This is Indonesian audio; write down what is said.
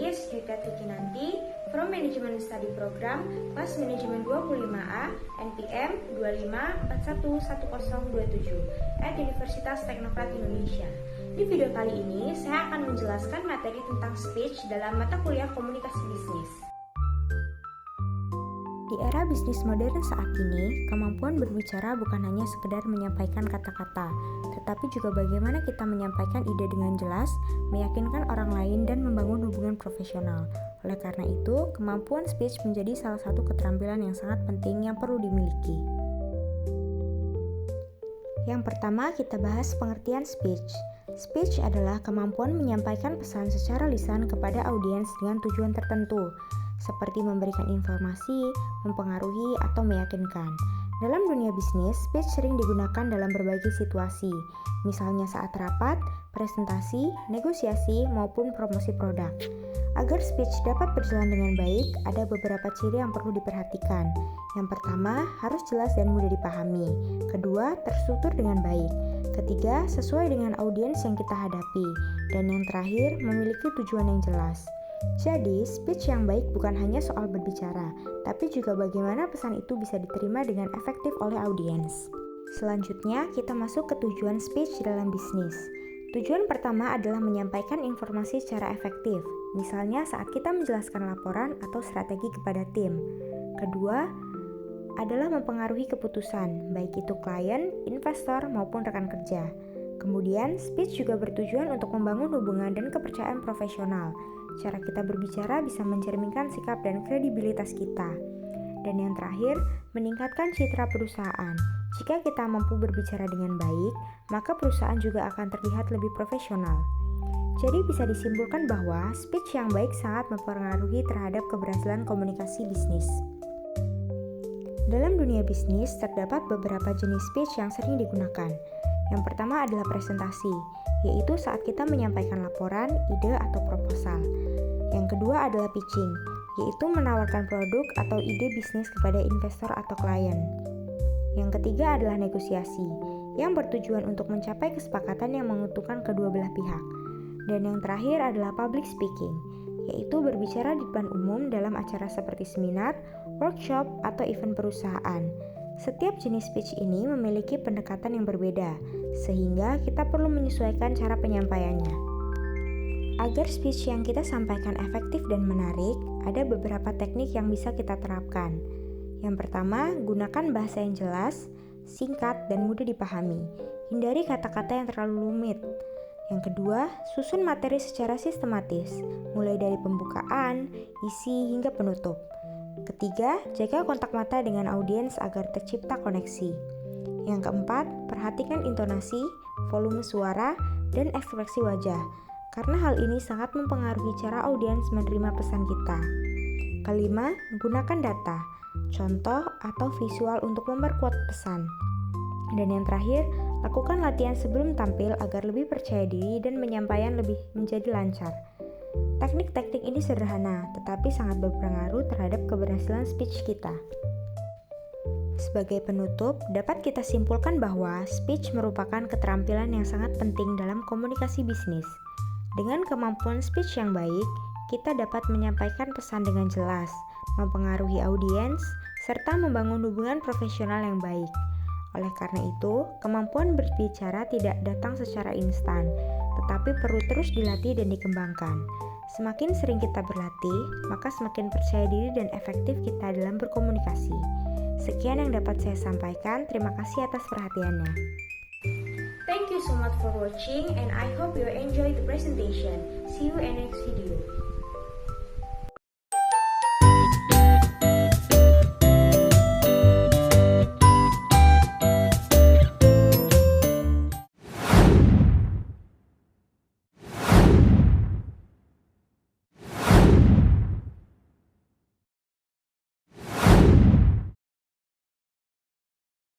is Rita Tikinanti from Management Study Program Kelas Manajemen 25A NPM 25411027 at Universitas Teknokrat Indonesia. Di video kali ini, saya akan menjelaskan materi tentang speech dalam mata kuliah komunikasi bisnis. Di era bisnis modern saat ini, kemampuan berbicara bukan hanya sekedar menyampaikan kata-kata, tetapi juga bagaimana kita menyampaikan ide dengan jelas, meyakinkan orang lain, dan membangun hubungan profesional. Oleh karena itu, kemampuan speech menjadi salah satu keterampilan yang sangat penting yang perlu dimiliki. Yang pertama, kita bahas pengertian speech. Speech adalah kemampuan menyampaikan pesan secara lisan kepada audiens dengan tujuan tertentu, seperti memberikan informasi, mempengaruhi, atau meyakinkan. Dalam dunia bisnis, speech sering digunakan dalam berbagai situasi, misalnya saat rapat, presentasi, negosiasi, maupun promosi produk. Agar speech dapat berjalan dengan baik, ada beberapa ciri yang perlu diperhatikan. Yang pertama, harus jelas dan mudah dipahami. Kedua, terstruktur dengan baik. Ketiga, sesuai dengan audiens yang kita hadapi. Dan yang terakhir, memiliki tujuan yang jelas. Jadi, speech yang baik bukan hanya soal berbicara, tapi juga bagaimana pesan itu bisa diterima dengan efektif oleh audiens. Selanjutnya, kita masuk ke tujuan speech dalam bisnis. Tujuan pertama adalah menyampaikan informasi secara efektif, misalnya saat kita menjelaskan laporan atau strategi kepada tim. Kedua, adalah mempengaruhi keputusan, baik itu klien, investor, maupun rekan kerja. Kemudian, speech juga bertujuan untuk membangun hubungan dan kepercayaan profesional. Cara kita berbicara bisa mencerminkan sikap dan kredibilitas kita. Dan yang terakhir, meningkatkan citra perusahaan. Jika kita mampu berbicara dengan baik, maka perusahaan juga akan terlihat lebih profesional. Jadi bisa disimpulkan bahwa speech yang baik sangat mempengaruhi terhadap keberhasilan komunikasi bisnis. Dalam dunia bisnis, terdapat beberapa jenis speech yang sering digunakan. Yang pertama adalah presentasi, yaitu saat kita menyampaikan laporan, ide, atau proposal. Yang kedua adalah pitching, yaitu menawarkan produk atau ide bisnis kepada investor atau klien. Yang ketiga adalah negosiasi, yang bertujuan untuk mencapai kesepakatan yang menguntungkan kedua belah pihak. Dan yang terakhir adalah public speaking, yaitu berbicara di depan umum dalam acara seperti seminar, workshop, atau event perusahaan. Setiap jenis speech ini memiliki pendekatan yang berbeda, sehingga kita perlu menyesuaikan cara penyampaiannya. Agar speech yang kita sampaikan efektif dan menarik, ada beberapa teknik yang bisa kita terapkan. Yang pertama, gunakan bahasa yang jelas, singkat, dan mudah dipahami. Hindari kata-kata yang terlalu rumit. Yang kedua, susun materi secara sistematis, mulai dari pembukaan, isi, hingga penutup. Ketiga, jaga kontak mata dengan audiens agar tercipta koneksi. Yang keempat, perhatikan intonasi, volume suara, dan ekspresi wajah, karena hal ini sangat mempengaruhi cara audiens menerima pesan kita. Kelima, gunakan data, contoh, atau visual untuk memperkuat pesan. Dan yang terakhir, lakukan latihan sebelum tampil agar lebih percaya diri dan penyampaian lebih menjadi lancar. Teknik-teknik ini sederhana, tetapi sangat berpengaruh terhadap keberhasilan speech kita. Sebagai penutup, dapat kita simpulkan bahwa speech merupakan keterampilan yang sangat penting dalam komunikasi bisnis. Dengan kemampuan speech yang baik, kita dapat menyampaikan pesan dengan jelas, mempengaruhi audiens, serta membangun hubungan profesional yang baik. Oleh karena itu, kemampuan berbicara tidak datang secara instan, tetapi perlu terus dilatih dan dikembangkan. Semakin sering kita berlatih, maka semakin percaya diri dan efektif kita dalam berkomunikasi. Sekian yang dapat saya sampaikan, terima kasih atas perhatiannya. Thank you so much for watching and I hope you enjoy the presentation. See you in next video.